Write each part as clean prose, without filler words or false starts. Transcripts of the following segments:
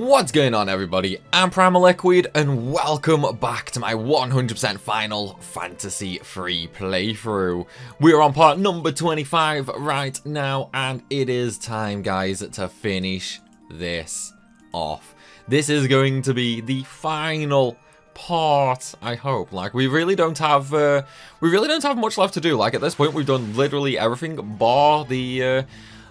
What's going on, everybody? I'm Primalliquid and welcome back to my 100% Final Fantasy free playthrough. We're on part number 25 right now and it is time, guys, to finish this off. This is going to be the final part, I hope. Like, we really don't have much left to do. Like, at this point we've done literally everything bar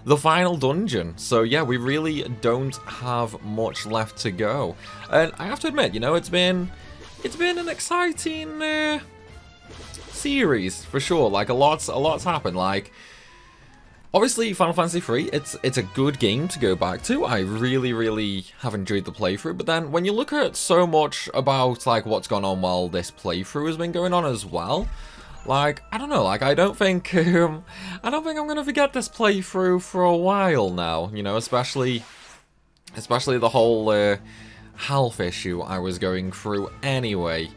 the final dungeon. So yeah, we really don't have much left to go. And I have to admit, you know, it's been an exciting series for sure. Like a lot's happened. Like, obviously Final Fantasy 3, it's a good game to go back to. I really have enjoyed the playthrough. But then when you look at so much about like what's gone on while this playthrough has been going on as well, like, I don't know, like, I don't think I'm gonna forget this playthrough for a while now, you know, especially the whole health issue I was going through anyway.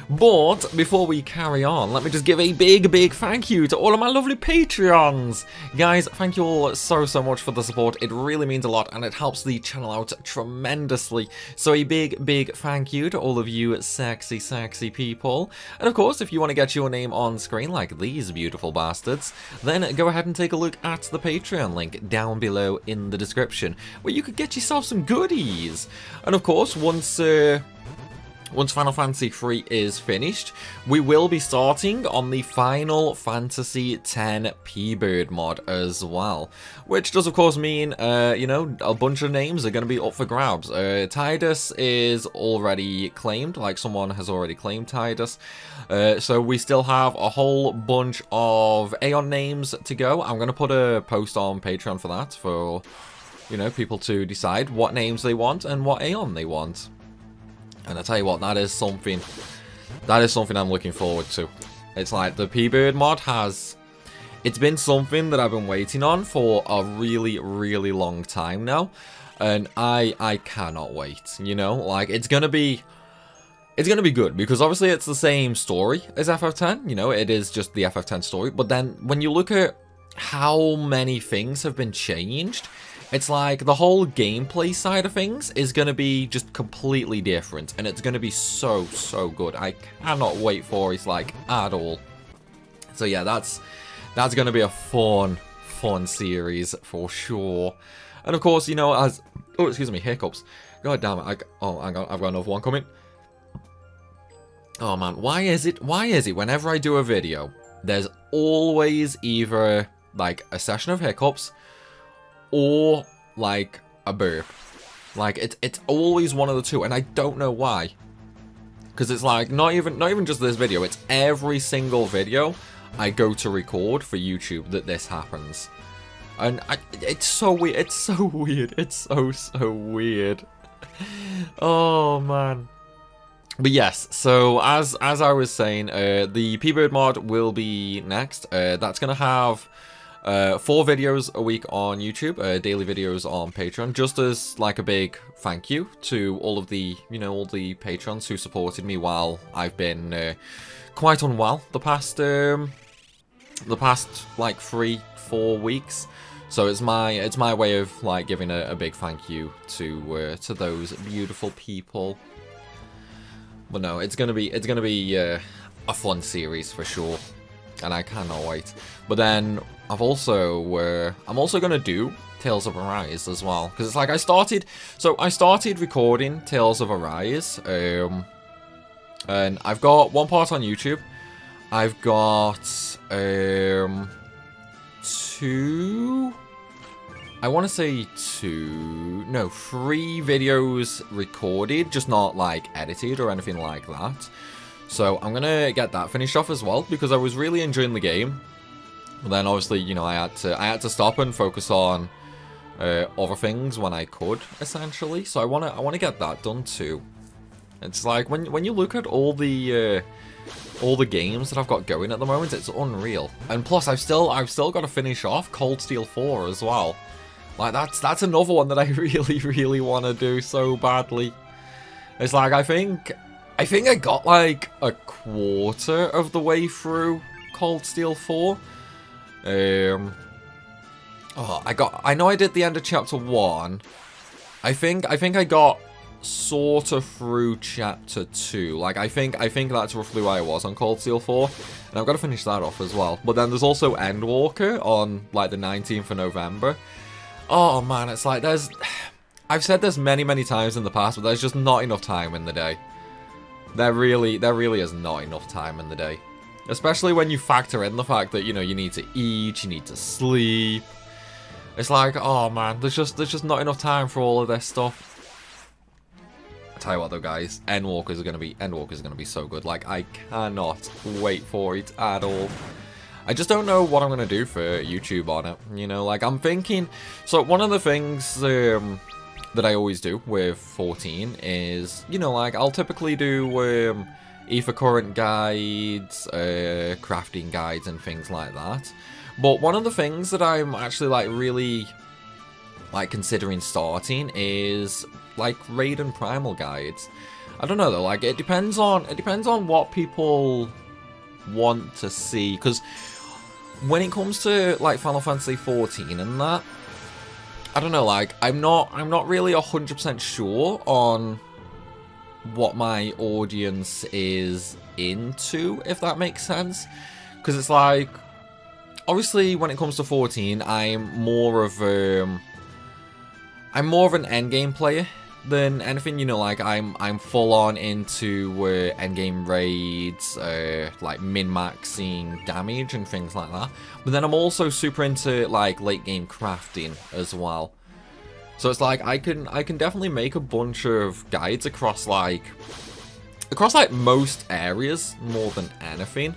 But before we carry on, let me just give a big thank you to all of my lovely Patreons. Guys, thank you all so much for the support. It really means a lot and it helps the channel out tremendously. So a big thank you to all of you sexy people. And of course, if you want to get your name on screen like these beautiful bastards, then go ahead and take a look at the Patreon link down below in the description, where you could get yourself some goodies. And of course, once Final Fantasy 3 is finished, we will be starting on the Final Fantasy X P-Bird mod as well. Which does of course mean, you know, a bunch of names are going to be up for grabs. Tidus is already claimed, like someone has already claimed Tidus. So we still have a whole bunch of Aeon names to go. I'm going to put a post on Patreon for that, for, you know, people to decide what names they want and what Aeon they want. And I tell you what, that is something I'm looking forward to. It's like the P-Bird mod it's been something that I've been waiting on for a really long time now, and I cannot wait. You know, like it's gonna be good because obviously it's the same story as FF10. You know, it is just the FF10 story. But then when you look at how many things have been changed, it's like the whole gameplay side of things is going to be just completely different. And it's going to be so good. I cannot wait for it, like, at all. So yeah, that's going to be a fun series for sure. And of course, you know, as... Oh, excuse me, hiccups. God damn it. Oh, hang on, I've got another one coming. Oh man, why is it whenever I do a video, there's always either, like, a session of hiccups or like a burp. Like it's always one of the two, and I don't know why. Because it's like not even just this video, it's every single video I go to record for YouTube that this happens. And it's so weird. It's so weird. It's so weird. Oh man. But yes, so as I was saying, the P-Bird mod will be next. That's gonna have 4 videos a week on YouTube, daily videos on Patreon, just as like a big thank you to all of the, you know, all the patrons who supported me while I've been quite unwell the past like 3-4 weeks. So it's my way of like giving a big thank you to those beautiful people. But no, it's gonna be a fun series for sure, and I cannot wait. But then I'm also gonna do Tales of Arise as well, because it's like I started recording Tales of Arise, and I've got 1 part on YouTube. I've got 2. I want to say 3 videos recorded, just not like edited or anything like that. So I'm gonna get that finished off as well, because I was really enjoying the game. But then obviously, you know, I had to stop and focus on other things when I could, essentially. So I wanna get that done too. It's like when you look at all the games that I've got going at the moment, it's unreal. And plus, I've still got to finish off Cold Steel 4 as well. Like that's another one that I really want to do so badly. It's like I think I got like a quarter of the way through Cold Steel 4. I know I did the end of chapter 1, I think I got sort of through chapter 2. Like, I think that's roughly where I was on Cold Steel 4. And I've got to finish that off as well. But then there's also Endwalker on, like, the 19th of November. Oh, man, it's like, I've said this many times in the past, but there's just not enough time in the day. There really is not enough time in the day. Especially when you factor in the fact that, you know, you need to eat, you need to sleep. It's like, oh man, there's just not enough time for all of this stuff. I tell you what though, guys, Endwalker's gonna be so good. Like, I cannot wait for it at all. I just don't know what I'm gonna do for YouTube on it. You know, like, I'm thinking. So one of the things that I always do with 14 is, you know, like, I'll typically do Ether current guides, crafting guides, and things like that. But one of the things that I'm actually, like, really, like, considering starting is, like, raid and primal guides. I don't know though, like, it depends on what people want to see, because when it comes to, like, Final Fantasy 14 and that, I don't know, like, I'm not really 100% sure on what my audience is into, if that makes sense. Because it's like, obviously when it comes to 14, I'm more of an endgame player than anything, you know, like, I'm full on into endgame raids, like min-maxing damage and things like that. But then I'm also super into, like, late game crafting as well. So it's like, I can definitely make a bunch of guides across most areas more than anything.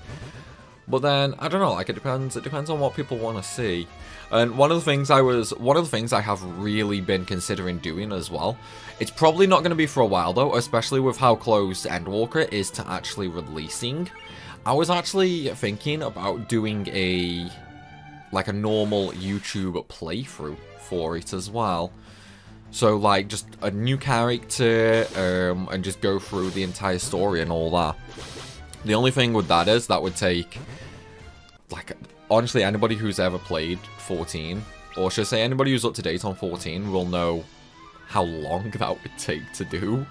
But then, I don't know, like, it depends on what people want to see. And one of the things I have really been considering doing as well, it's probably not going to be for a while though, especially with how close Endwalker is to actually releasing. I was actually thinking about doing a normal YouTube playthrough for it as well. So, like, just a new character, and just go through the entire story and all that. The only thing with that is, that would take, like, honestly, anybody who's ever played 14, or should I say anybody who's up to date on 14, will know how long that would take to do.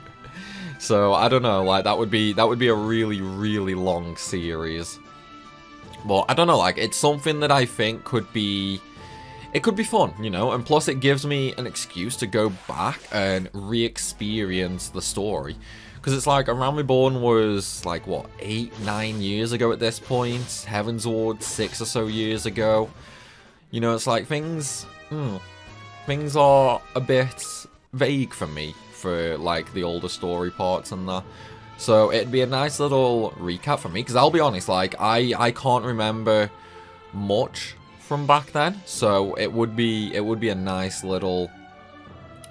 So, I don't know, like, that would be a really long series. But, I don't know, like, it's something that I think could be fun, you know, and plus it gives me an excuse to go back and re-experience the story. Because it's like, Around Reborn was, like, what, 8-9 years ago at this point? Heavensward, 6 or so years ago. You know, it's like, things are a bit vague for me, for, like, the older story parts and that. So, it'd be a nice little recap for me, because I'll be honest, like, I can't remember much from back then, so it would be a nice little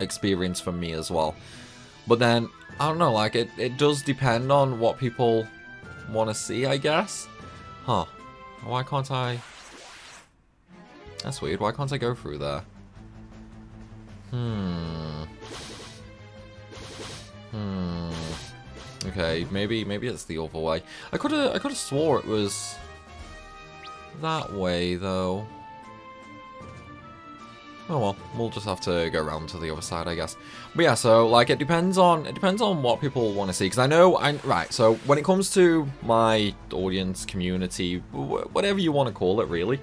experience for me as well. But then, I don't know, like, it does depend on what people want to see, I guess. Huh. Why can't I... That's weird, why can't I go through there? Okay, maybe it's the other way. I could have swore it was that way, though. Oh well, we'll just have to go around to the other side, I guess. But yeah, so, like, it depends on what people want to see, because I know, right, so when it comes to my audience, community, whatever you want to call it, really,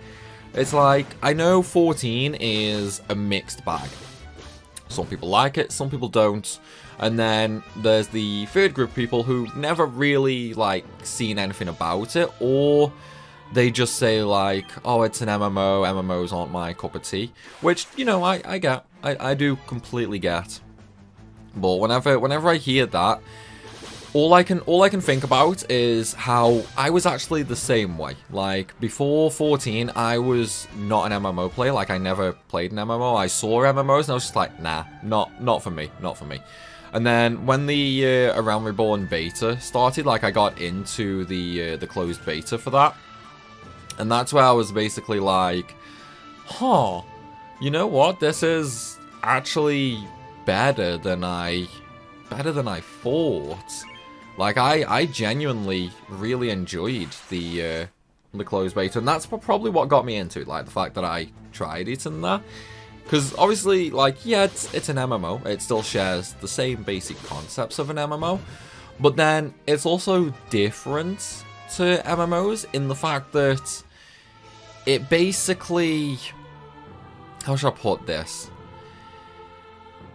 it's like, I know 14 is a mixed bag. Some people like it, some people don't. And then there's the third group of people who never really, like, seen anything about it, or they just say, like, oh, it's an MMO, MMOs aren't my cup of tea. Which, you know, I get. I do completely get. But whenever I hear that, all I can think about is how I was actually the same way. Like, before 14, I was not an MMO player. Like, I never played an MMO. I saw MMOs, and I was just like, nah, not for me, not for me. And then when the Around Reborn beta started, like, I got into the closed beta for that. And that's where I was basically like, huh, you know what? This is actually better than I thought. Like, I genuinely really enjoyed the closed beta, and that's probably what got me into it. Like, the fact that I tried it and that. Because obviously, like, yeah, it's an MMO. It still shares the same basic concepts of an MMO. But then it's also different to MMOs in the fact that it basically... How should I put this?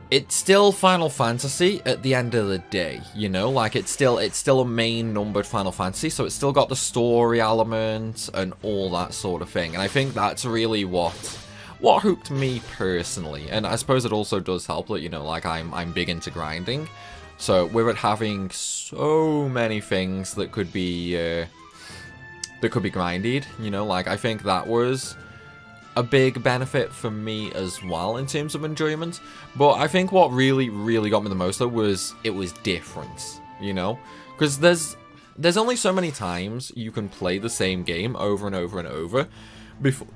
It's still Final Fantasy at the end of the day, you know? Like, it's still a main numbered Final Fantasy, so it's still got the story element and all that sort of thing. And I think that's really what hooked me personally. And I suppose it also does help that, you know, like, I'm big into grinding. So with it having so many things that could be grinded, you know, like, I think that was a big benefit for me as well in terms of enjoyment. But I think what really got me the most though was it was different, you know, because there's only so many times you can play the same game over and over and over before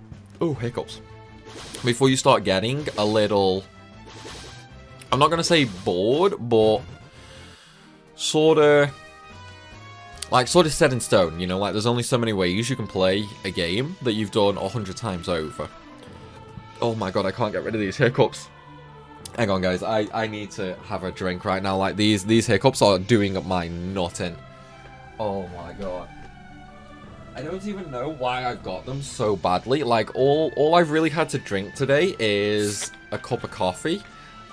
before you start getting a little, I'm not gonna say bored, but sort of set in stone, you know, like there's only so many ways you can play a game that you've done 100 times over. Oh my god, I can't get rid of these hiccups. Hang on guys, I need to have a drink right now, like these hiccups are doing up my nutting. Oh my god. I don't even know why I've got them so badly, like all I've really had to drink today is a cup of coffee,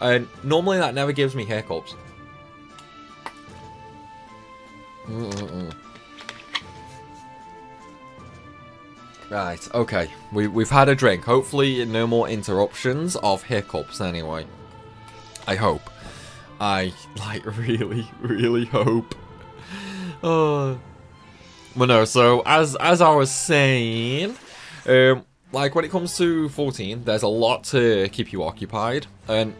and normally that never gives me hiccups. Right, okay. We've had a drink. Hopefully no more interruptions of hiccups anyway. I hope. I, like, really hope. Well, no, so, as I was saying, like, when it comes to 14, there's a lot to keep you occupied, and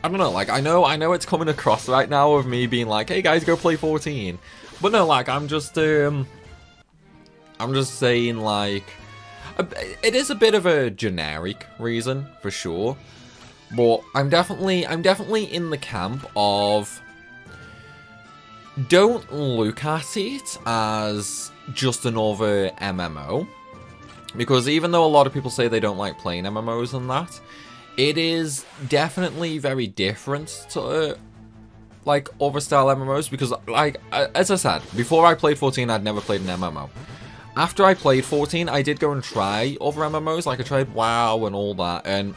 I don't know, like, I know it's coming across right now of me being like, hey guys, go play 14. But no, like, I'm just saying, like, it is a bit of a generic reason, for sure. But I'm definitely in the camp of, don't look at it as just another MMO. Because even though a lot of people say they don't like playing MMOs and that, it is definitely very different to like other style MMOs, because like as I said, before I played 14 I'd never played an MMO. After I played 14 I did go and try other MMOs, like I tried WoW and all that, and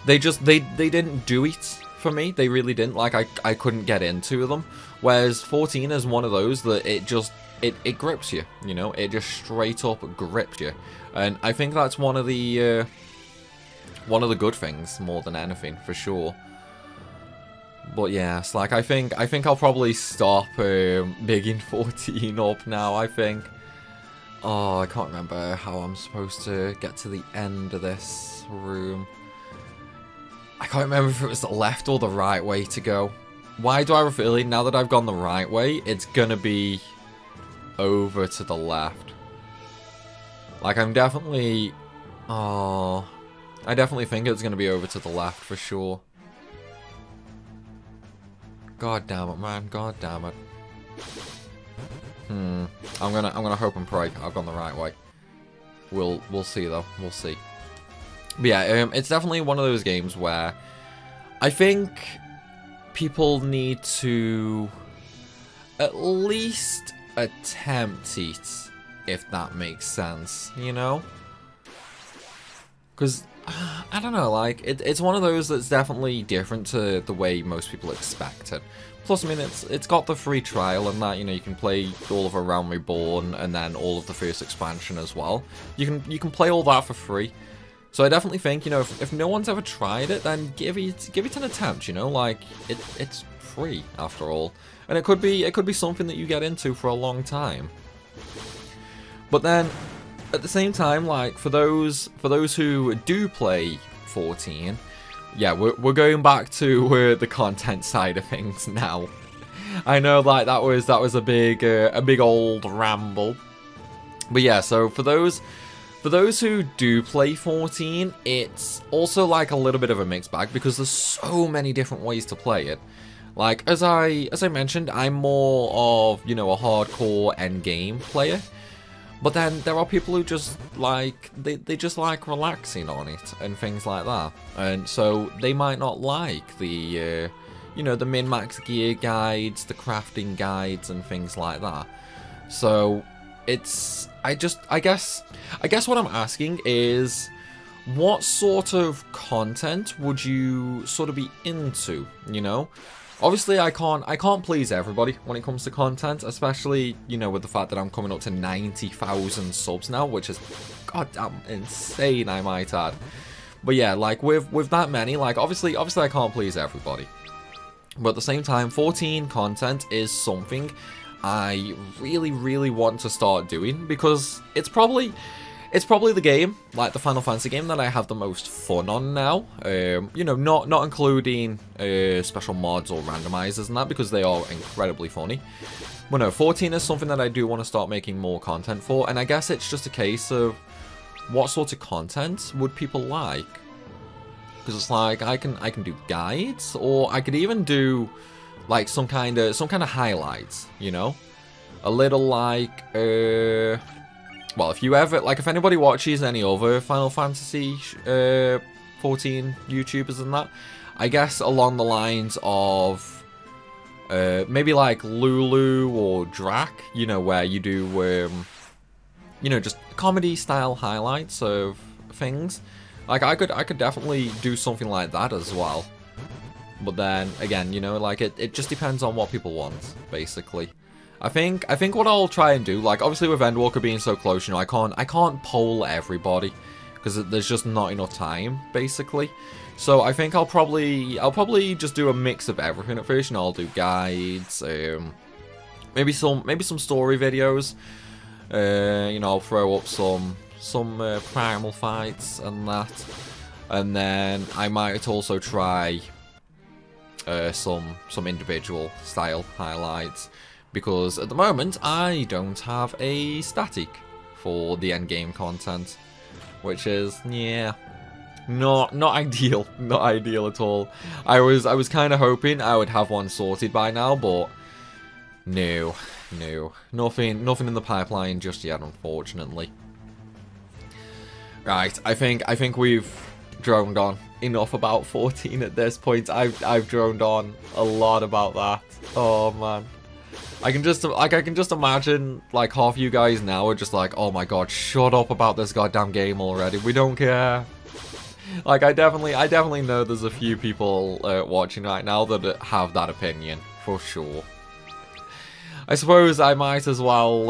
they didn't do it for me. They really didn't. Like I couldn't get into them, whereas 14 is one of those that it grips you, you know, it just straight up grips you. And I think that's one of the good things more than anything, for sure. But yes, like I think I'll probably stop bigging 14 up now, I think. Oh, I can't remember how I'm supposed to get to the end of this room. I can't remember if it was the left or the right way to go. Why do I have a feeling now that I've gone the right way, it's gonna be over to the left? Like I'm definitely... Oh... I definitely think it's gonna be over to the left for sure. God damn it, man. God damn it. I'm gonna hope and pray I've gone the right way. We'll see though. We'll see. But yeah, it's definitely one of those games where I think people need to at least attempt it, if that makes sense, you know? Because I don't know, like, it's one of those that's definitely different to the way most people expect it. Plus, I mean, it's got the free trial and that, you know, you can play all of A Realm Reborn and then all of the first expansion as well. You can play all that for free. So I definitely think, you know, if no one's ever tried it, then give it an attempt, you know, like, it's free after all. And it could be something that you get into for a long time. But then at the same time, like, for those who do play 14, yeah, we're going back to the content side of things now. I know, like, that was a big old ramble. But yeah, so for those who do play 14, it's also like a little bit of a mixed bag because there's so many different ways to play it. Like, as I mentioned, I'm more of, you know, a hardcore endgame player. But then there are people who just like, they just like relaxing on it and things like that. And so they might not like the, you know, the min-max gear guides, the crafting guides and things like that. So it's, I guess what I'm asking is, what sort of content would you sort of be into, you know? Obviously, I can't please everybody when it comes to content, especially, you know, with the fact that I'm coming up to 90,000 subs now, which is goddamn insane, I might add. But yeah, like, with that many, like, obviously I can't please everybody. But at the same time, 14 content is something I really want to start doing, because it's probably the game, like the Final Fantasy game, that I have the most fun on now. You know, not including special mods or randomizers and that, because they are incredibly funny. But no, 14 is something that I do want to start making more content for, and I guess it's just a case of what sort of content would people like. Because it's like, I can do guides, or I could even do like some kind of highlights, you know? A little like, well, if anybody watches any other Final Fantasy 14 YouTubers and that, I guess along the lines of maybe like Lulu or Drac, you know, where you do, you know, just comedy-style highlights of things. Like, I could definitely do something like that as well. But then, again, you know, like, it just depends on what people want, basically. I think what I'll try and do, like, obviously with Endwalker being so close, you know, I can't poll everybody, because there's just not enough time, basically. So I think I'll probably just do a mix of everything at first. You know, I'll do guides, maybe some story videos. You know, I'll throw up some Primal fights and that, and then I might also try some individual style highlights. Because at the moment, I don't have a static for the endgame content, which is, yeah, not ideal, not ideal at all. I was kind of hoping I would have one sorted by now, but no, nothing in the pipeline just yet, unfortunately. Right, I think we've droned on enough about 14 at this point. I've droned on a lot about that. Oh man. I can just imagine, like, half you guys now are just like, oh my god, shut up about this goddamn game already. We don't care. Like, I definitely know there's a few people watching right now that have that opinion, for sure. I suppose I might as well,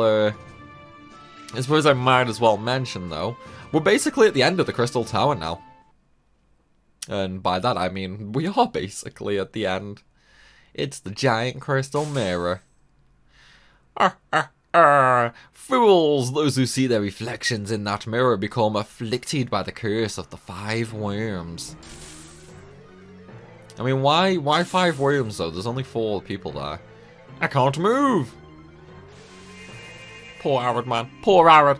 mention, though, we're basically at the end of the Crystal Tower now. And by that I mean, we are basically at the end. It's the giant crystal mirror. Fools! Those who see their reflections in that mirror become afflicted by the curse of the 5 worms. I mean, why 5 worms though? There's only 4 people there. I can't move! Poor Arid, man. Poor Arid.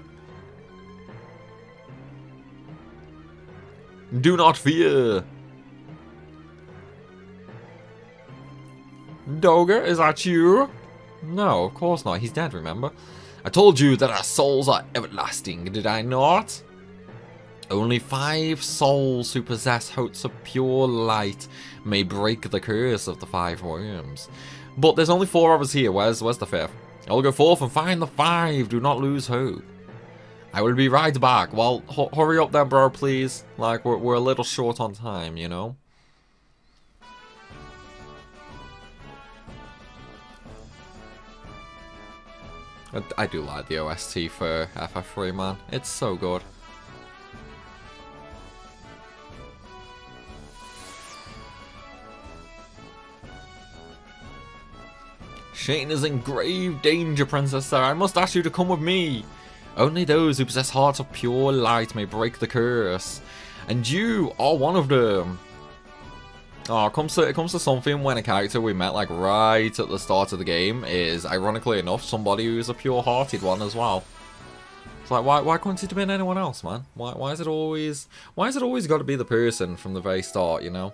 Do not fear. Doga, is that you? No, of course not. He's dead, remember? I told you that our souls are everlasting, did I not? Only 5 souls who possess hearts of pure light may break the curse of the 5 worms. But there's only 4 of us here. Where's the 5th? I'll go forth and find the 5. Do not lose hope. I will be right back. Well, hurry up then, bro, please. Like, we're a little short on time, you know? I do like the OST for FF3, man. It's so good. Shane is in grave danger, Princess Sarah. I must ask you to come with me. Only those who possess hearts of pure light may break the curse. And you are one of them. Oh, it comes to something when a character we met like right at the start of the game is, ironically enough, somebody who's a pure-hearted one as well. It's like, why couldn't it have been anyone else, man? Why is it always got to be the person from the very start, you know?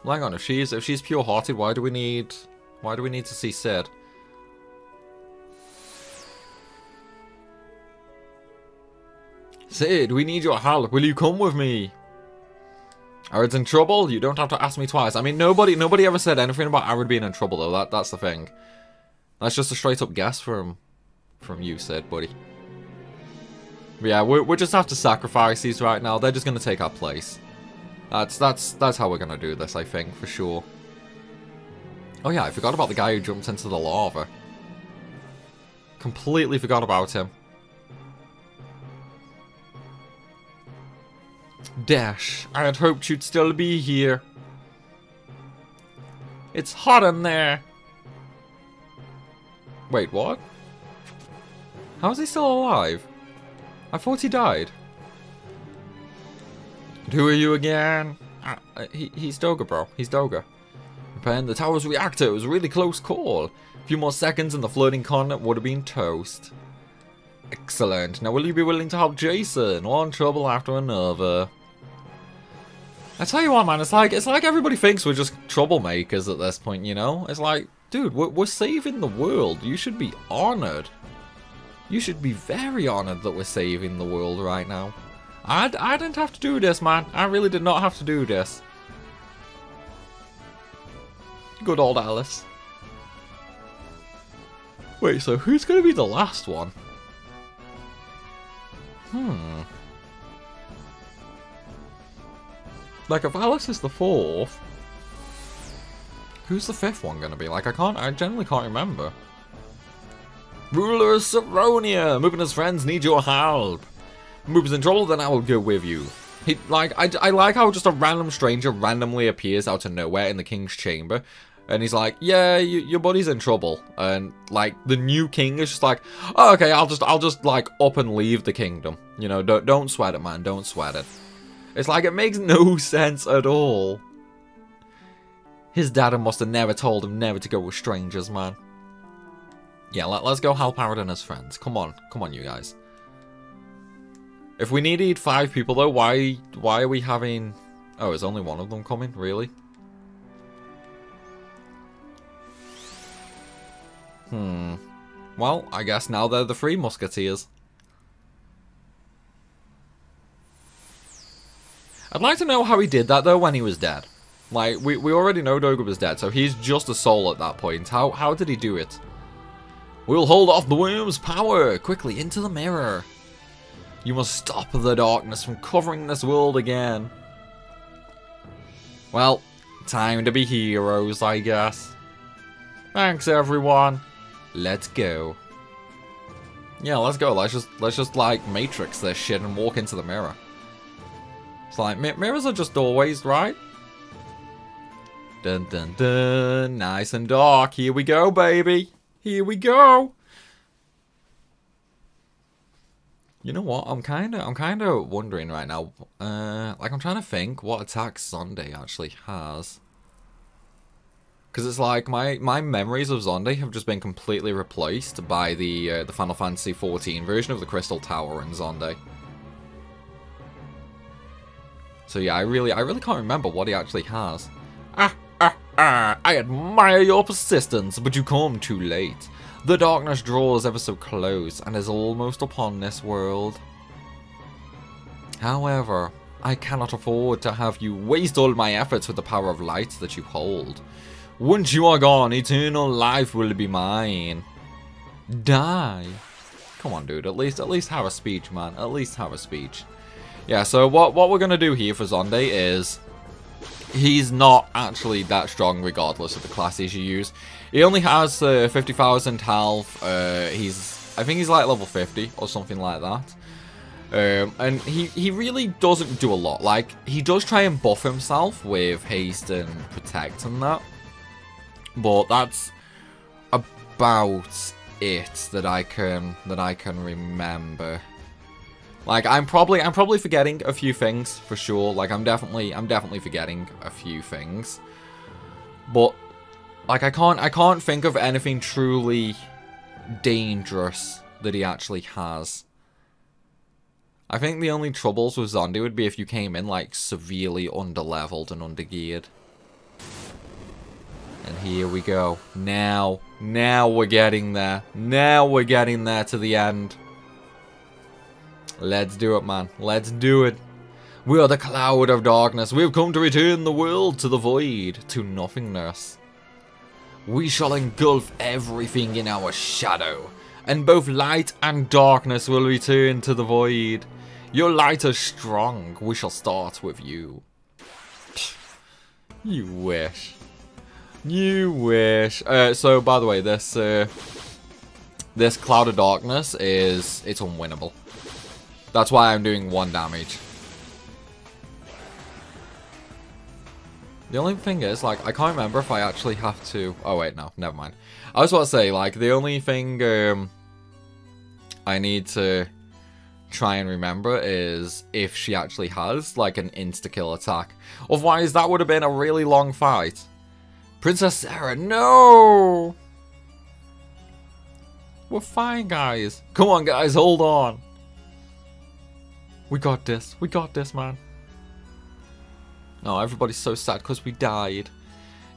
Hang on, if she's pure-hearted, why do we need to see Sid? Sid, we need your help. Will you come with me? Arid's in trouble? You don't have to ask me twice. I mean, nobody ever said anything about Arid being in trouble, though. That's the thing. That's just a straight-up guess from you, Sid, buddy. But yeah, we just have to sacrifice these right now. They're just going to take our place. That's how we're going to do this, I think, for sure. Oh yeah, I forgot about the guy who jumped into the lava. Completely forgot about him. Dash, I had hoped you'd still be here. It's hot in there. Wait, what? How is he still alive? I thought he died. And who are you again? He's Doga, bro. He's Doga. Repairing the tower's reactor. It was a really close call. A few more seconds and the floating continent would have been toast. Excellent. Now will you be willing to help Jason? One trouble after another. I tell you what, man, it's like everybody thinks we're just troublemakers at this point, you know? It's like, dude, we're saving the world. You should be honored. You should be very honored that we're saving the world right now. I didn't have to do this, man. I really did not have to do this. Good old Alice. Wait, so who's going to be the last one? Like, if Alice is the fourth, who's the fifth one going to be? Like, I generally can't remember. Ruler of Saronia! Moop and his friends need your help. Moop is in trouble, then I will go with you. I like how just a random stranger randomly appears out of nowhere in the king's chamber. And he's like, yeah, your buddy's in trouble. And, like, the new king is just like, oh, okay, I'll just, like, up and leave the kingdom. You know, don't sweat it, man. Don't sweat it. It's like, it makes no sense at all. His dad must have never told him never to go with strangers, man. Yeah, let's go help Arid and his friends. Come on, you guys. If we needed 5 people, though, why are we having... Oh, is only one of them coming? Really? Well, I guess now they're the 3 Musketeers. I'd like to know how he did that, though, when he was dead. Like, we already know Doga was dead, so he's just a soul at that point. How did he do it? We'll hold off the worm's power! Quickly, into the mirror! You must stop the darkness from covering this world again. Well, time to be heroes, I guess. Thanks, everyone. Let's go. Yeah, let's go. Let's just like Matrix this shit and walk into the mirror. It's like mirrors are just doorways, right? Dun dun dun. Nice and dark. Here we go, baby. Here we go. You know what? I'm kind of wondering right now. Like I'm trying to think what attacks Zonday actually has. Because it's like my memories of Zonday have just been completely replaced by the Final Fantasy XIV version of the Crystal Tower in Zonday. So yeah, I really can't remember what he actually has. I admire your persistence, but you come too late. The darkness draws ever so close and is almost upon this world. However, I cannot afford to have you waste all my efforts with the power of light that you hold. Once you are gone, eternal life will be mine. Die. Come on, dude. At least have a speech, man. At least have a speech. Yeah, so what we're going to do here for Zonday is... He's not actually that strong regardless of the classes you use. He only has 50,000 health. I think he's like level 50 or something like that. And he really doesn't do a lot. Like, he does try and buff himself with haste and protect and that. But that's about it that I can remember. Like I'm probably forgetting a few things for sure. Like I'm definitely forgetting a few things. But like I can't think of anything truly dangerous that he actually has. I think the only troubles with Zonday would be if you came in like severely underleveled and undergeared. And here we go. Now we're getting there. Now we're getting there to the end. Let's do it, man. Let's do it. We are the cloud of darkness. We have come to return the world to the void, to nothingness. We shall engulf everything in our shadow, and both light and darkness will return to the void. Your light is strong. We shall start with you. You wish. You wish. So, by the way, this cloud of darkness it's unwinnable. That's why I'm doing 1 damage. The only thing is, like, I can't remember if I actually have to... Oh, wait, no. Never mind. I was about to say, like, the only thing I need to try and remember is if she actually has, like, an insta-kill attack. Otherwise, that would have been a really long fight. Princess Sarah, no! We're fine, guys. Come on, guys, hold on. We got this. We got this, man. Oh, everybody's so sad because we died.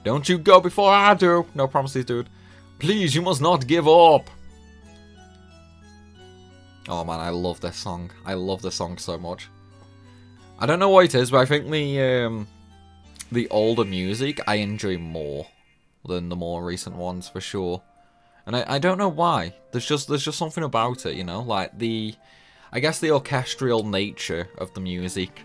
Don't you go before I do. No promises, dude. Please, you must not give up. Oh, man, I love this song. I love this song so much. I don't know what it is, but I think the older music I enjoy more than the more recent ones, for sure. And I don't know why. There's just something about it, you know? Like, I guess the orchestral nature of the music.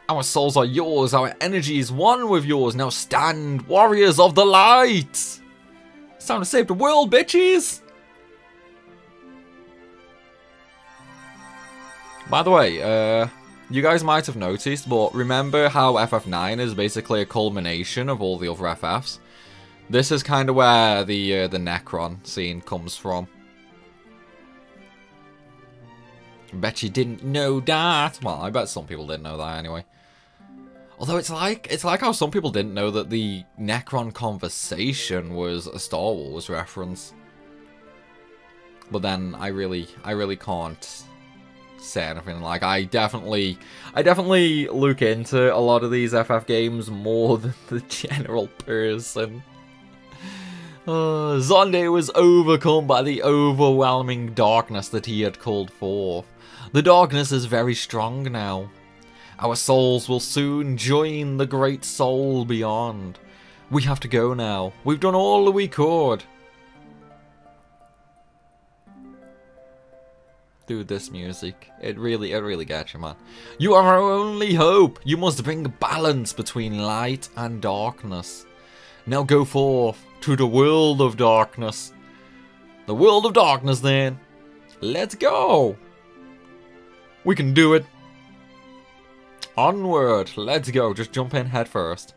Our souls are yours, our energy is one with yours. Now stand, warriors of the light! It's time to save the world, bitches! By the way, you guys might have noticed, but remember how FF9 is basically a culmination of all the other FFs? This is kind of where the Necron scene comes from. Bet you didn't know that. Well, I bet some people didn't know that anyway. Although it's like how some people didn't know that the Necron conversation was a Star Wars reference. But then I really can't say anything. Like, I definitely look into a lot of these FF games more than the general person. Zonday was overcome by the overwhelming darkness that he had called forth. The darkness is very strong now. Our souls will soon join the great soul beyond. We have to go now. We've done all that we could. Dude, this music, it really gets you, man. You are our only hope. You must bring balance between light and darkness. Now go forth to the world of darkness. The world of darkness, then. Let's go. We can do it. Onward. Let's go. Just jump in head first.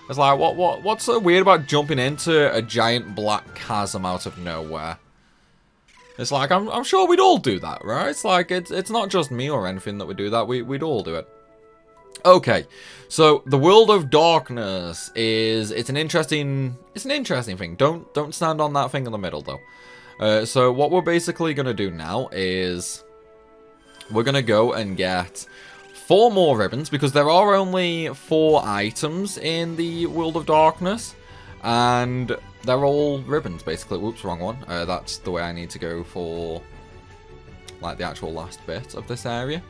It's like, what's so weird about jumping into a giant black chasm out of nowhere? It's like, I'm sure we'd all do that, right? It's like, it's not just me or anything that would do that. We'd all do it. Okay, so the world of darkness it's an interesting thing. Don't stand on that thing in the middle though. So what we're basically gonna do now is we're gonna go and get 4 more ribbons, because there are only 4 items in the world of darkness, and they're all ribbons basically. Whoops, wrong one. That's the way I need to go for like the actual last bit of this area.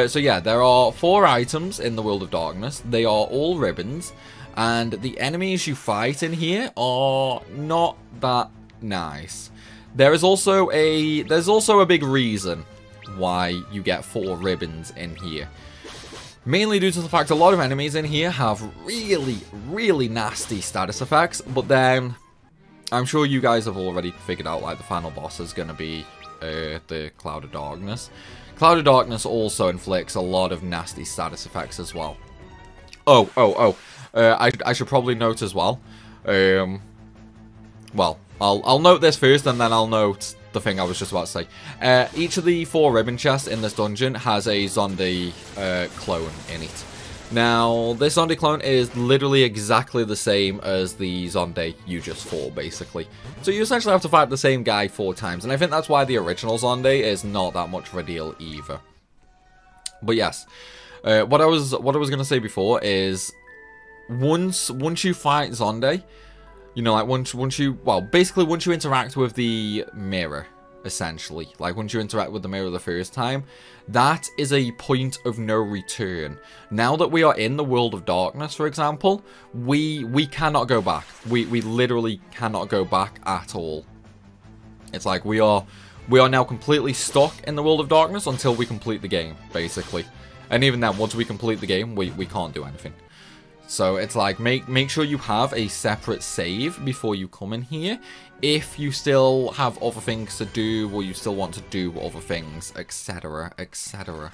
So yeah, there are 4 items in the world of darkness. They are all ribbons, and the enemies you fight in here are not that nice. There's also a big reason why you get 4 ribbons in here. Mainly due to the fact a lot of enemies in here have really nasty status effects, but then I'm sure you guys have already figured out like the final boss is going to be the Cloud of Darkness. Cloud of Darkness also inflicts a lot of nasty status effects as well. I should probably note as well. Well, I'll note this first, and then I'll note the thing I was just about to say. Each of the 4 ribbon chests in this dungeon has a Zonday clone in it. Now, this Zonday clone is literally exactly the same as the Zonday you just fought, basically. So you essentially have to fight the same guy 4 times, and I think that's why the original Zonday is not that much of a deal either. But yes, what I was gonna say before is once you fight Zonday, you know, like once you interact with the mirror, essentially. Like, once you interact with the mirror the first time, that is a point of no return. Now that we are in the world of darkness, for example, we cannot go back. We literally cannot go back at all. It's like we are now completely stuck in the world of darkness until we complete the game, basically. And even then, once we complete the game, we can't do anything. So it's like, make sure you have a separate save before you come in here, if you still have other things to do, or you still want to do other things, etc, etc.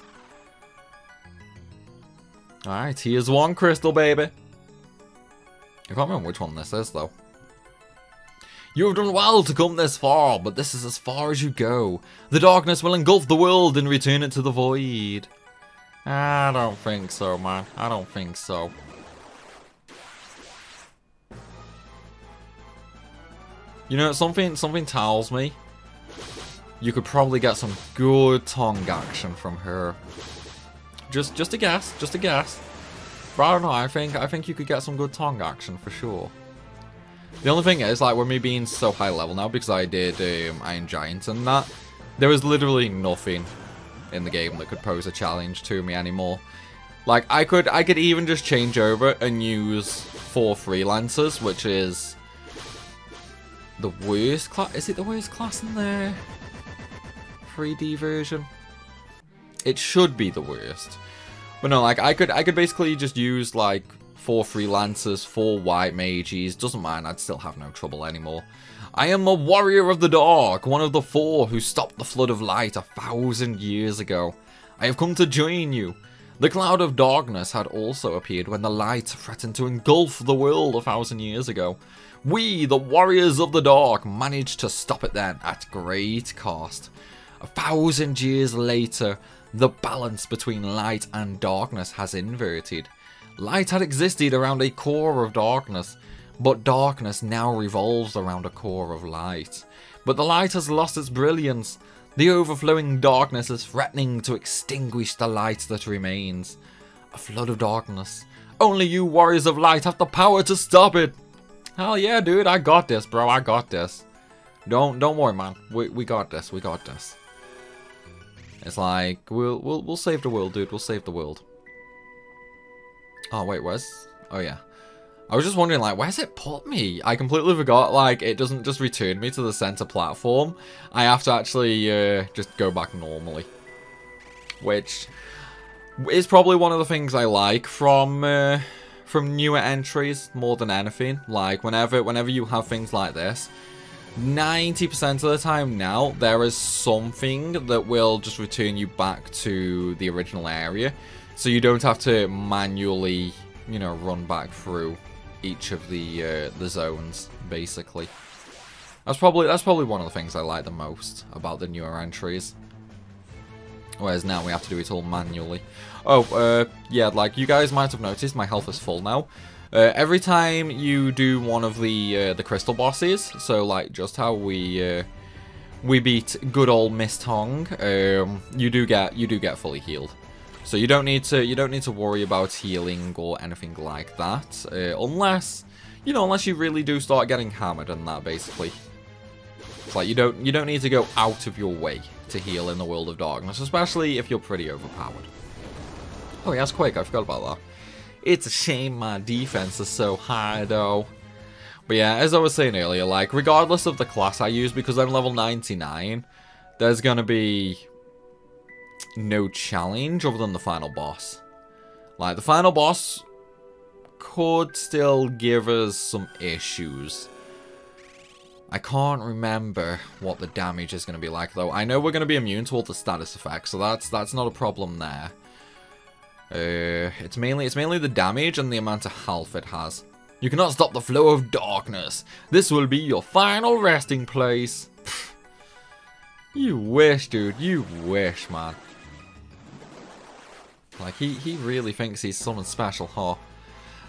Alright, here's one crystal, baby. I can't remember which one this is, though. You have done well to come this far, but this is as far as you go. The darkness will engulf the world and return it to the void. I don't think so, man. I don't think so. You know, something tells me you could probably get some good tongue action from her. Just a guess, just a guess. But I don't know, I think you could get some good tongue action for sure. The only thing is, like, with me being so high level now, because I did Iron Giant and that, there is literally nothing in the game that could pose a challenge to me anymore. Like, I could even just change over and use 4 freelancers, which is the worst class. Is it the worst class in the 3D version? It should be the worst. But no, like, I could basically just use like 4 freelancers, 4 white mages, doesn't matter, I'd still have no trouble anymore. I am a warrior of the dark, one of the 4 who stopped the flood of light 1,000 years ago. I have come to join you. The cloud of darkness had also appeared when the light threatened to engulf the world 1,000 years ago. We, the warriors of the dark, managed to stop it then at great cost. 1,000 years later, the balance between light and darkness has inverted. Light had existed around a core of darkness, but darkness now revolves around a core of light. But the light has lost its brilliance. The overflowing darkness is threatening to extinguish the light that remains. A flood of darkness. Only you warriors of light have the power to stop it. Hell yeah, dude, I got this, bro. I got this. Don't worry, man. We got this. We got this. It's like we'll save the world, dude. We'll save the world. Oh wait, where's? Oh yeah. I was just wondering, like, where's it put me? I completely forgot, like, it doesn't just return me to the center platform. I have to actually just go back normally. Which is probably one of the things I like from newer entries more than anything. Like, whenever you have things like this, 90% of the time now, there is something that will just return you back to the original area. So you don't have to manually, you know, run back through each of the zones, basically. That's probably one of the things I like the most about the newer entries. Whereas now we have to do it all manually. Oh, yeah, like you guys might have noticed, my health is full now. Every time you do one of the crystal bosses, so like just how we beat good old Miss Tongue, you do get fully healed. So you don't need to worry about healing or anything like that, unless you really do start getting hammered and that, basically. It's like you don't need to go out of your way to heal in the world of darkness, especially if you're pretty overpowered. Oh yeah, that's Quake, I forgot about that. It's a shame my defense is so high though. But yeah, as I was saying earlier, like regardless of the class I use, because I'm level 99, there's gonna be no challenge other than the final boss. Like, the final boss could still give us some issues. I can't remember what the damage is going to be like, though. I know we're going to be immune to all the status effects, so that's not a problem there. It's mainly the damage and the amount of health it has. You cannot stop the flow of darkness. This will be your final resting place. You wish, dude. You wish, man. Like, he really thinks he's something special, huh?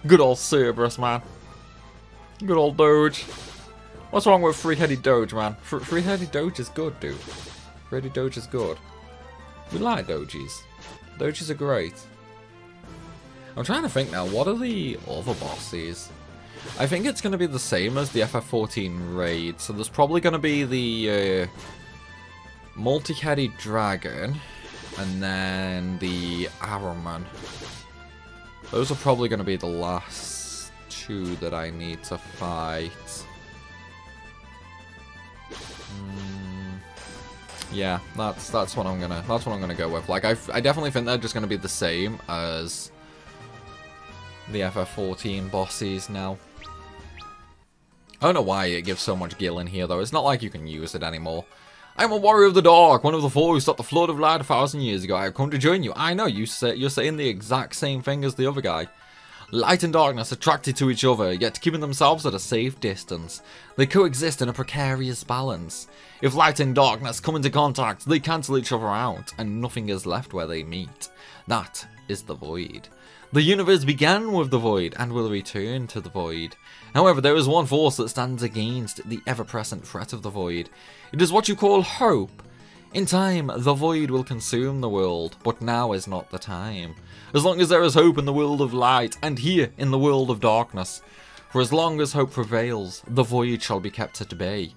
Good old Cerberus, man. Good old Doge. What's wrong with three-headed Doge, man? Three-headed Doge is good, dude. Three-headed Doge is good. We like Doges. Doges are great. I'm trying to think now, what are the other bosses? I think it's going to be the same as the FF14 raid, so there's probably going to be multi-headed dragon, and then the Arrowman. Those are probably going to be the last two that I need to fight. Yeah, that's what I'm gonna go with. Like I definitely think they're just gonna be the same as the FF14 bosses now. I don't know why it gives so much gil in here though. It's not like you can use it anymore. I'm a warrior of the dark, one of the four who stopped the flood of light 1,000 years ago. I have come to join you. I know you're saying the exact same thing as the other guy. Light and darkness attracted to each other, yet keeping themselves at a safe distance. They coexist in a precarious balance. If light and darkness come into contact, they cancel each other out, and nothing is left where they meet. That is the void. The universe began with the void, and will return to the void. However, there is one force that stands against the ever-present threat of the void. It is what you call hope. In time, the void will consume the world, but now is not the time. As long as there is hope in the world of light, and here in the world of darkness. For as long as hope prevails, the void shall be kept at bay.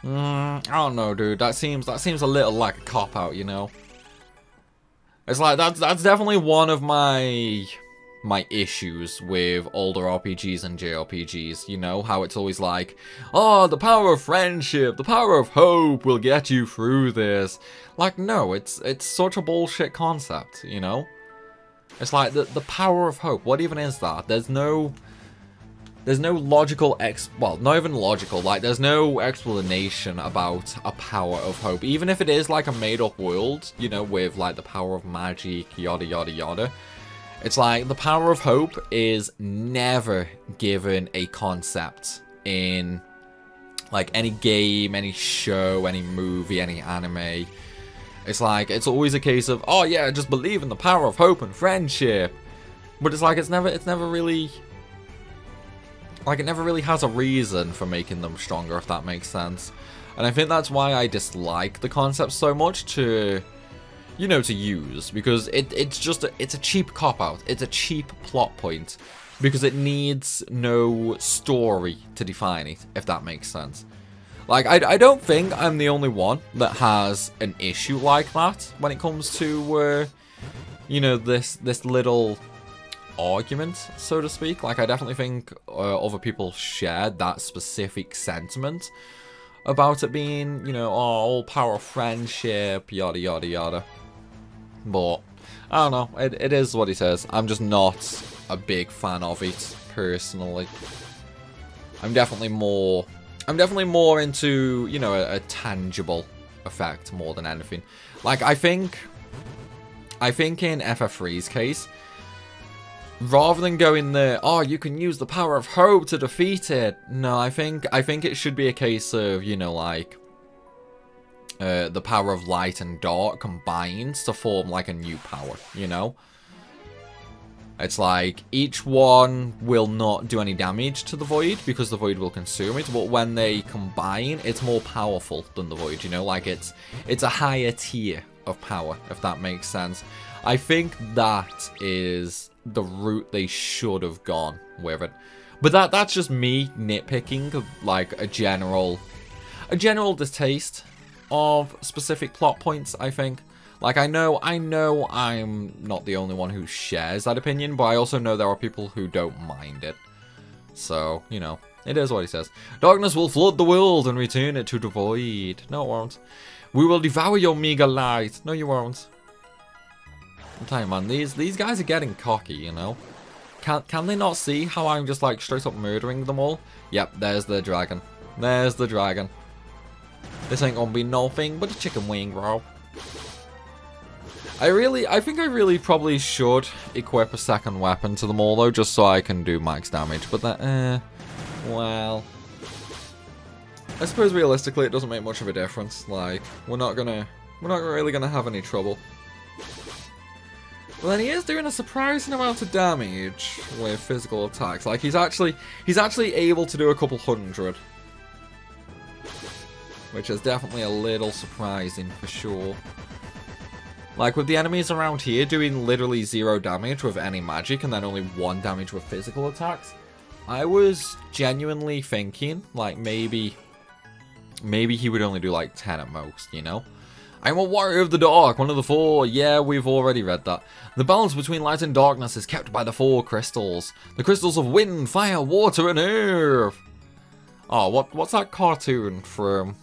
I don't know, dude. That seems a little like a cop-out, you know? It's like, that's definitely one of my issues with older RPGs and JRPGs, you know? How it's always like, oh, the power of friendship, the power of hope will get you through this. Like, no, it's such a bullshit concept, you know? It's like, the power of hope, what even is that? There's no logical well, not even logical, like, there's no explanation about a power of hope. Even if it is, like, a made-up world, you know, with, like, the power of magic, yada, yada, yada. It's like, the power of hope is never given a concept in, like, any game, any show, any movie, any anime. It's like, it's always a case of, oh yeah, just believe in the power of hope and friendship. But it's like, it's never really... Like, it never really has a reason for making them stronger, if that makes sense. And I think that's why I dislike the concept so much to, you know, to use. Because it's a cheap cop-out. It's a cheap plot point. Because it needs no story to define it, if that makes sense. Like, I don't think I'm the only one that has an issue like that when it comes to, you know, this little argument, so to speak. Like, I definitely think other people shared that specific sentiment about it being, you know, oh, all power of friendship, yada, yada, yada. But, I don't know, it is what it is. I'm just not a big fan of it, personally. I'm definitely more into, you know, a tangible effect more than anything. Like, I think in FF3's case, rather than going there, oh, you can use the power of hope to defeat it. No, I think it should be a case of, you know, like, the power of light and dark combined to form, like, a new power, you know? It's like, each one will not do any damage to the void, because the void will consume it, but when they combine, it's more powerful than the void, you know? Like, it's a higher tier of power, if that makes sense. I think that is the route they should have gone with it. But that's just me nitpicking, like, a general distaste of specific plot points, I think. Like, I know I'm not the only one who shares that opinion, but I also know there are people who don't mind it. So, you know, it is what he says. Darkness will flood the world and return it to the void. No, it won't. We will devour your meager light. No, you won't. I'm telling you, man, these guys are getting cocky, you know? Can they not see how I'm just, like, straight up murdering them all? Yep, there's the dragon. There's the dragon. This ain't gonna be nothing but a chicken wing, bro. I think I really probably should equip a second weapon to them all, though, just so I can do max damage. But that, well, I suppose realistically it doesn't make much of a difference. Like, we're not really gonna have any trouble. Well, then he is doing a surprising amount of damage with physical attacks. Like, he's actually able to do a couple hundred, which is definitely a little surprising for sure. Like, with the enemies around here doing literally 0 damage with any magic and then only 1 damage with physical attacks, I was genuinely thinking, like, maybe maybe he would only do like 10 at most, you know? I'm a warrior of the dark, one of the 4. Yeah, we've already read that. The balance between light and darkness is kept by the 4 crystals. The crystals of wind, fire, water, and earth. Oh, what's that cartoon from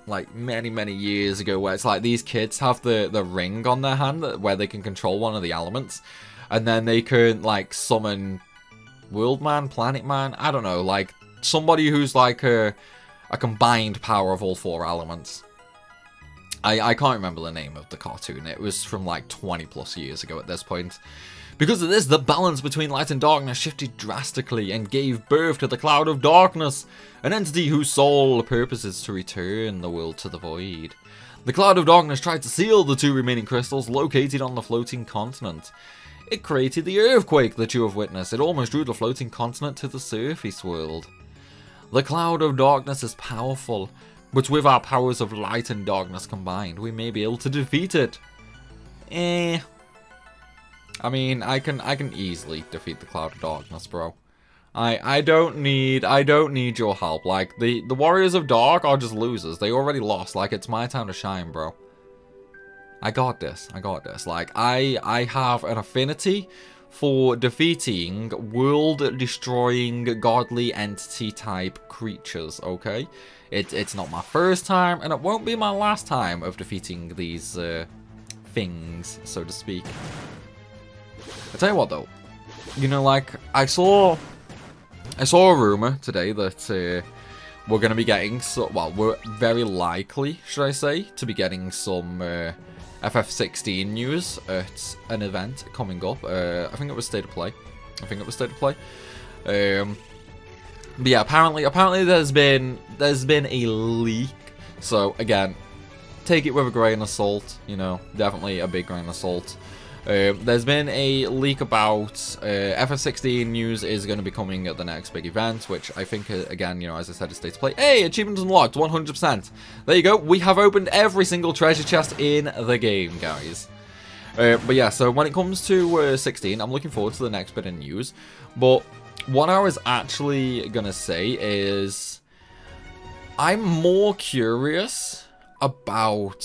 like many years ago where it's like these kids have the ring on their hand where they can control one of the elements, and then they can like summon World Man, Planet Man, I don't know, like somebody who's like a combined power of all 4 elements. I can't remember the name of the cartoon. It was from like 20 plus years ago at this point. Because of this, the balance between light and darkness shifted drastically and gave birth to the Cloud of Darkness, an entity whose sole purpose is to return the world to the void. The Cloud of Darkness tried to seal the 2 remaining crystals located on the floating continent. It created the earthquake that you have witnessed. It almost drew the floating continent to the surface world. The Cloud of Darkness is powerful, but with our powers of light and darkness combined, we may be able to defeat it. I mean, I can easily defeat the Cloud of Darkness, bro. I don't need your help. Like, the Warriors of Dark are just losers. They already lost. Like, it's my time to shine, bro. I got this. I got this. Like, I have an affinity for defeating world-destroying godly entity-type creatures, okay? It's not my first time, and it won't be my last time of defeating these things, so to speak. I tell you what, though. You know, like, I saw a rumor today that we're going to be getting, well, we're very likely, should I say, to be getting some FF16 news at an event coming up. I think it was State of Play. But yeah, apparently there's been a leak. So again, take it with a grain of salt. You know, definitely a big grain of salt. There's been a leak about FF16 news is going to be coming at the next big event, which I think, again, you know, as I said, is State of Play. Hey, achievements unlocked, 100%. There you go. We have opened every single treasure chest in the game, guys. But yeah, so when it comes to 16, I'm looking forward to the next bit of news. But what I was actually going to say is I'm more curious about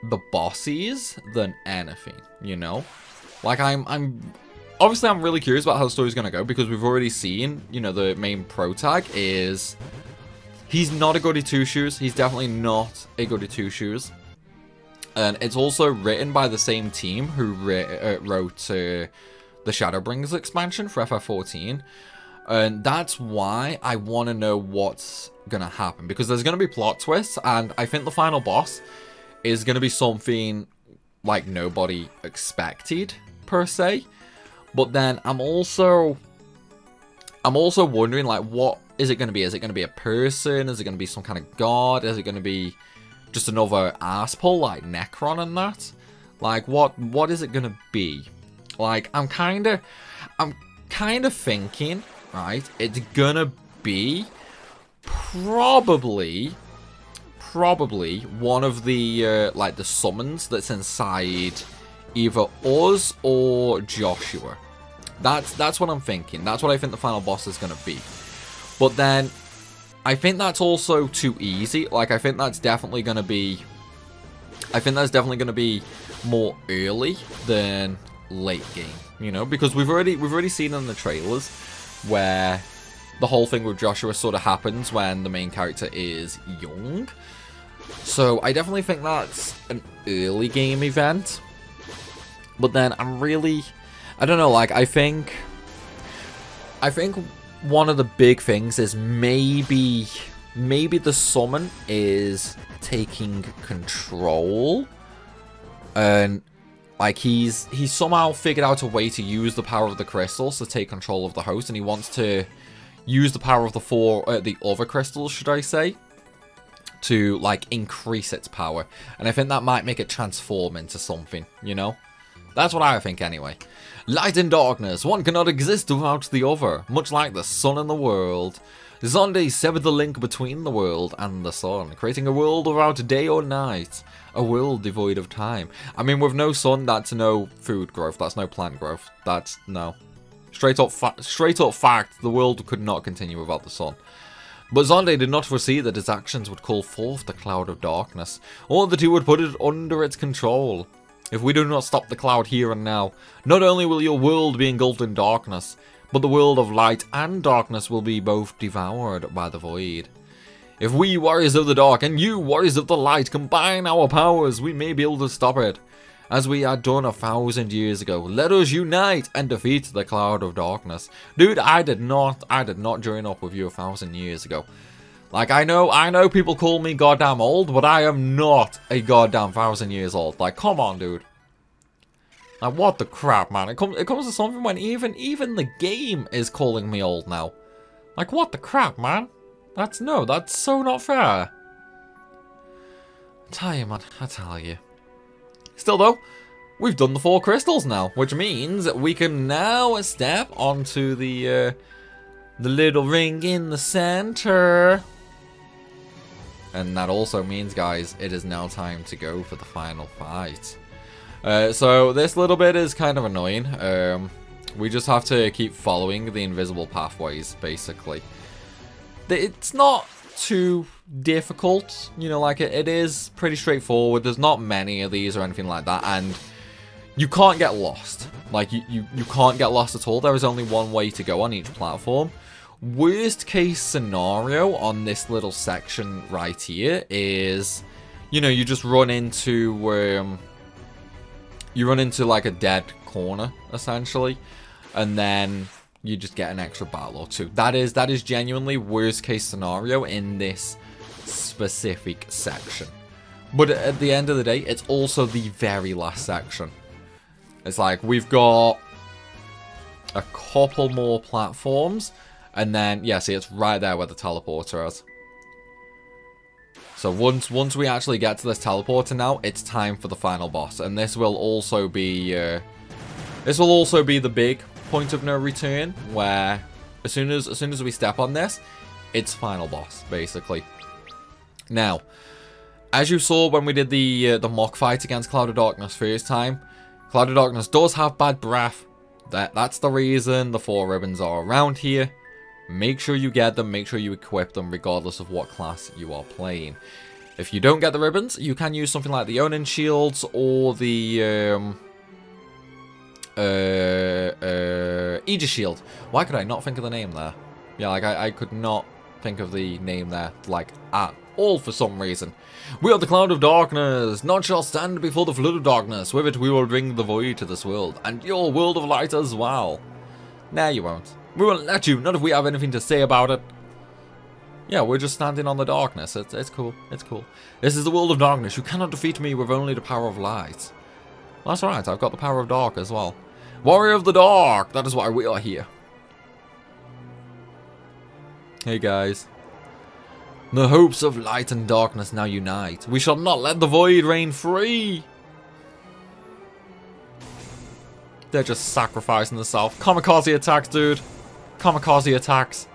the bosses than anything, you know? Like, obviously I'm really curious about how the story's gonna go, because we've already seen, you know, the main pro tag is, he's not a goody two-shoes. He's definitely not a goody two-shoes. And it's also written by the same team who wrote the Shadowbringers expansion for FF14. And that's why I want to know what's gonna happen, because there's gonna be plot twists, and I think the final boss is going to be something like nobody expected, per se. But then I'm also wondering, like, what is it going to be? Is it going to be a person? Is it going to be some kind of god? Is it going to be just another asspull like Necron and that? Like, what is it going to be? Like, I'm kind of thinking, right, it's going to be probably one of the like the summons that's inside either us or Joshua. That's what I'm thinking. That's what I think the final boss is going to be. But then I think that's also too easy. Like, I think that's definitely going to be more early than late game, you know, because we've already seen in the trailers where the whole thing with Joshua sort of happens when the main character is young. So I definitely think that's an early game event. But then I don't know, like, I think one of the big things is maybe the summon is taking control, and like he's somehow figured out a way to use the power of the crystals to take control of the host, and he wants to use the power of the other crystals, should I say, to like increase its power. And I think that might make it transform into something, you know? That's what I think anyway. Light and darkness, one cannot exist without the other, much like the sun and the world. Zonday severed the link between the world and the sun, creating a world without day or night, a world devoid of time. I mean, with no sun, that's no food growth, that's no plant growth, that's no. Straight up fact, the world could not continue without the sun. But Zonday did not foresee that his actions would call forth the cloud of darkness, or that he would put it under its control. If we do not stop the cloud here and now, not only will your world be engulfed in darkness, but the world of light and darkness will be both devoured by the void. If we, warriors of the dark, and you, warriors of the light, combine our powers, we may be able to stop it. As we had done 1,000 years ago, let us unite and defeat the cloud of darkness. Dude, I did not join up with you 1,000 years ago. Like, I know people call me goddamn old, but I am not a goddamn 1,000 years old. Like, come on, dude. Like, what the crap, man? It comes to something when even the game is calling me old now. Like, what the crap, man? That's so not fair. I tell you, man, I tell you. Still, though, we've done the 4 crystals now, which means that we can now step onto the little ring in the center. And that also means, guys, it is now time to go for the final fight. So this little bit is kind of annoying. We just have to keep following the invisible pathways, basically. It's not too difficult, you know, like it is pretty straightforward. There's not many of these or anything like that, and you can't get lost. Like, you can't get lost at all. There is only one way to go on each platform. Worst case scenario on this little section right here is, you know, you just run into like a dead corner, essentially, and then you just get an extra battle or two. That is genuinely worst case scenario in this specific section. But at the end of the day, it's also the very last section. It's like, we've got a couple more platforms, and then, yeah, see, it's right there where the teleporter is. So once we actually get to this teleporter now, it's time for the final boss. And this will also be the big point of no return, where as soon as we step on this, it's final boss, basically. Now, as you saw when we did the mock fight against Cloud of Darkness first time, Cloud of Darkness does have bad breath. That's the reason the 4 ribbons are around here. Make sure you get them, make sure you equip them, regardless of what class you are playing. If you don't get the ribbons, you can use something like the Onin shields or the Aegis shield. Why could I not think of the name there? Yeah, like I could not think of the name there, like, at all for some reason. We are the Cloud of Darkness. None shall stand before the flood of darkness. With it we will bring the void to this world, and your world of light as well. Nah, you won't. We won't let you, not if we have anything to say about it. Yeah, we're just standing on the darkness. It's cool. It's cool. This is the world of darkness. You cannot defeat me with only the power of light. Well, that's right. I've got the power of dark as well. Warrior of the dark. That is why we are here. Hey, guys. The hopes of light and darkness now unite. We shall not let the void reign free. They're just sacrificing themselves. Kamikaze attacks, dude. Kamikaze attacks.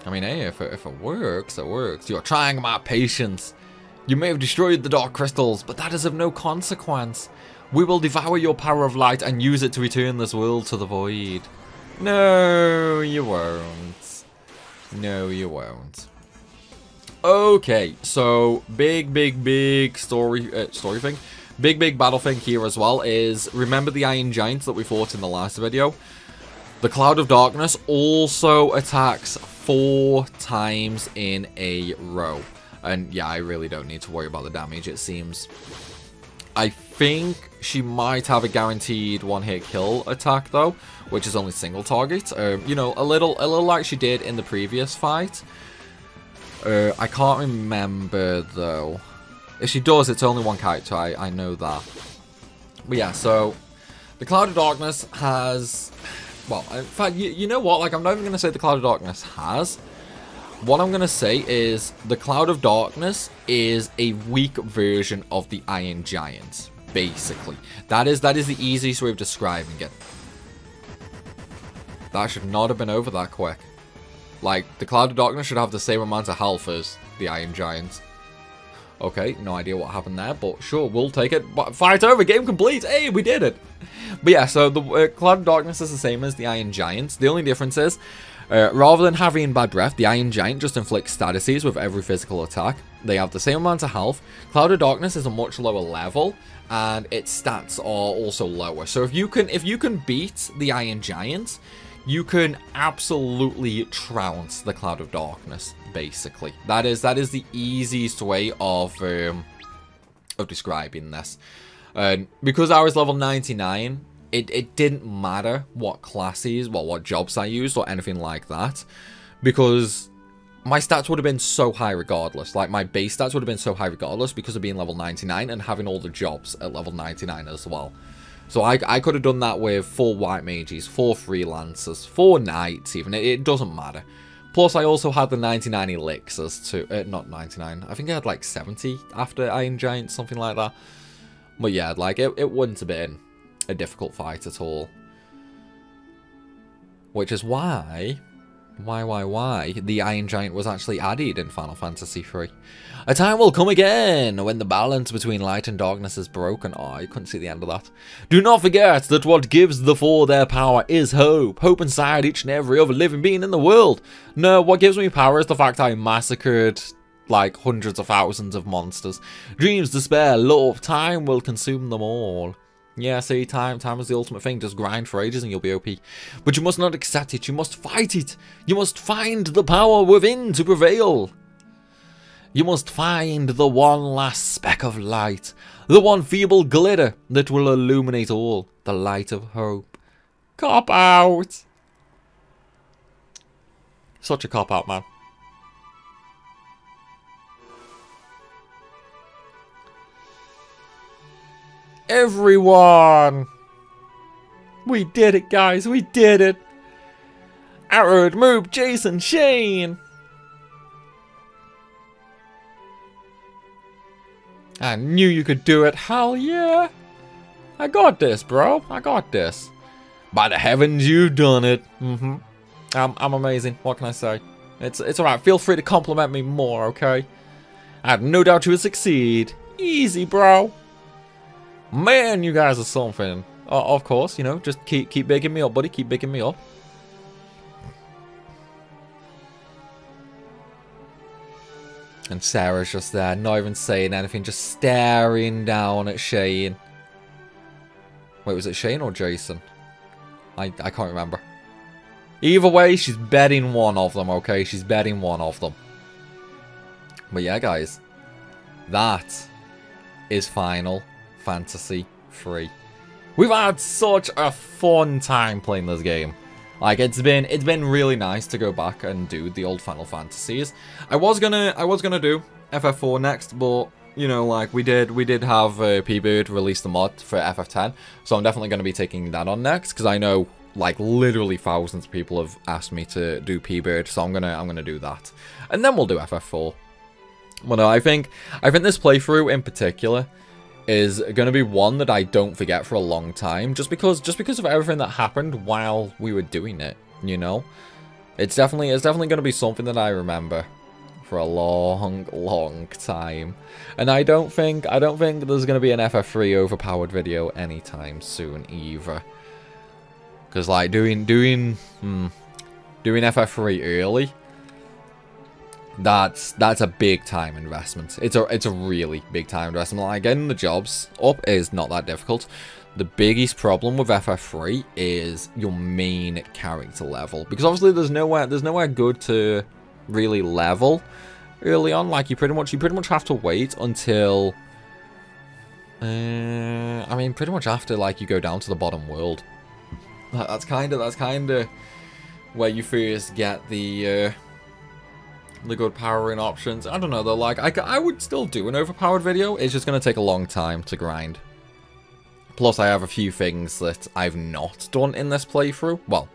I mean, hey, if it works, it works. You're trying my patience. You may have destroyed the dark crystals, but that is of no consequence. We will devour your power of light and use it to return this world to the void. No, you won't. No, you won't. Okay, so big story thing. Big battle thing here as well is, remember the Iron Giants that we fought in the last video? The Cloud of Darkness also attacks 4 times in a row. And yeah, I really don't need to worry about the damage, it seems. I think she might have a guaranteed 1-hit kill attack though, which is only single target. You know, a little like she did in the previous fight. I can't remember though. If she does, it's only 1 character, I know that. But yeah, so the Cloud of Darkness has, well, in fact, you know what, like, I'm not even going to say the Cloud of Darkness has. What I'm going to say is the Cloud of Darkness is a weak version of the Iron Giant, basically. That is the easiest way of describing it. That should not have been over that quick. Like, the Cloud of Darkness should have the same amount of health as the Iron Giant. Okay, no idea what happened there, but sure, we'll take it. Fight over, game complete. Hey, we did it. But yeah, so the Cloud of Darkness is the same as the Iron Giants. The only difference is, Rather than having bad breath, the Iron Giant just inflicts statuses with every physical attack. They have the same amount of health. Cloud of Darkness is a much lower level, and its stats are also lower. So if you can beat the Iron Giant, you can absolutely trounce the Cloud of Darkness. Basically, that is the easiest way of describing this. Because I was level 99. It didn't matter what classes, well, what jobs I used or anything like that, because my stats would have been so high regardless. Like, my base stats would have been so high regardless because of being level 99 and having all the jobs at level 99 as well. So I could have done that with 4 white mages, 4 freelancers, 4 knights even. It doesn't matter. Plus, I also had the 99 elixirs too. Not 99. I think I had like 70 after Iron Giant, something like that. But yeah, like, it wouldn't have been a difficult fight at all. Which is why the Iron Giant was actually added in Final Fantasy III. A time will come again when the balance between light and darkness is broken. Oh, I couldn't see the end of that. Do not forget that what gives the Four their power is hope. Hope inside each and every other living being in the world. No, what gives me power is the fact I massacred like hundreds of thousands of monsters. Dreams, despair, love, time will consume them all. Yeah, see, time is the ultimate thing. Just grind for ages and you'll be OP. But you must not accept it. You must fight it. You must find the power within to prevail. You must find the one last speck of light. The one feeble glitter that will illuminate all. The light of hope. Cop out. Such a cop out, man. Everyone! We did it, guys! We did it! Arrowed, Moob, Jason, Shane! I knew you could do it. Hell yeah! I got this, bro. I got this. By the heavens, you've done it. I'm amazing. What can I say? It's alright. Feel free to compliment me more, okay? I had no doubt you would succeed. Easy, bro. Man, you guys are something. Of course, you know, just keep bigging me up, buddy. Keep bigging me up. And Sarah's just there, not even saying anything, just staring down at Shane. Wait, was it Shane or Jason? I can't remember. Either way, she's betting one of them, okay? She's betting one of them. But yeah, guys. That is Final Fantasy III. We've had such a fun time playing this game. Like, it's been really nice to go back and do the old Final Fantasies. I was gonna do FF4 next, but you know, like we did have P-Bird release the mod for FF10, so I'm definitely gonna be taking that on next because I know like literally thousands of people have asked me to do P-Bird, so I'm gonna do that, and then we'll do FF4. Well, no, I think this playthrough in particular is going to be one that I don't forget for a long time, just because of everything that happened while we were doing it, you know? It's definitely going to be something that I remember for a long time. And I don't think there's going to be an FF3 overpowered video anytime soon either. Cuz like doing FF3 early, that's a big time investment. It's a really big time investment. Like, getting the jobs up is not that difficult. The biggest problem with FF3 is your main character level, because obviously there's nowhere good to really level early on. Like, you pretty much have to wait until I mean, pretty much after like you go down to the bottom world. That's kind of where you first get the good powering options. I don't know though, like I would still do an overpowered video. It's just going to take a long time to grind. Plus I have a few things that I've not done in this playthrough. Well,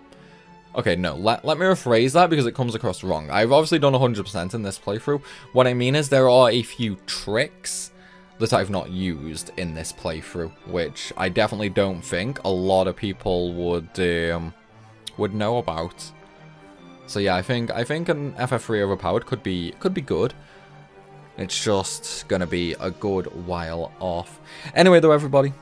okay, no, let me rephrase that because it comes across wrong. I've obviously done 100% in this playthrough. What I mean is there are a few tricks that I've not used in this playthrough, which I definitely don't think a lot of people would know about. So yeah, I think an FF3 overpowered could be good. It's just gonna be a good while off. Anyway though, everybody,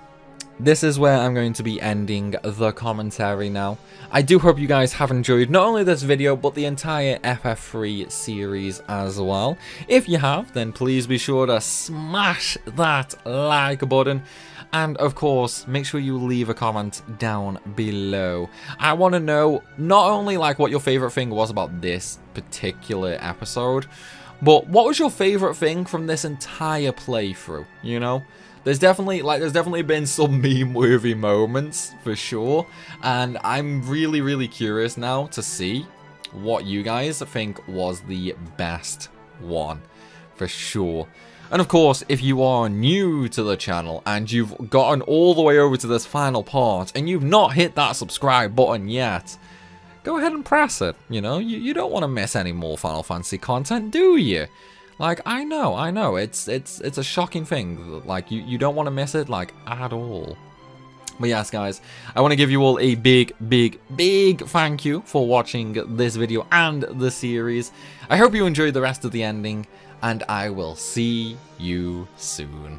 this is where I'm going to be ending the commentary now. I do hope you guys have enjoyed not only this video, but the entire FF3 series as well. If you have, then please be sure to smash that like button. And of course, make sure you leave a comment down below. I want to know not only like what your favorite thing was about this particular episode, but what was your favorite thing from this entire playthrough, you know? There's definitely been some meme-worthy moments, for sure, and I'm really curious now to see what you guys think was the best one, for sure. And of course, if you are new to the channel and you've gotten all the way over to this final part and you've not hit that subscribe button yet, go ahead and press it, you know? You don't want to miss any more Final Fantasy content, do you? Like, I know, it's a shocking thing. Like, you don't want to miss it, like, at all. But yes, guys, I want to give you all a big thank you for watching this video and the series. I hope you enjoyed the rest of the ending, and I will see you soon.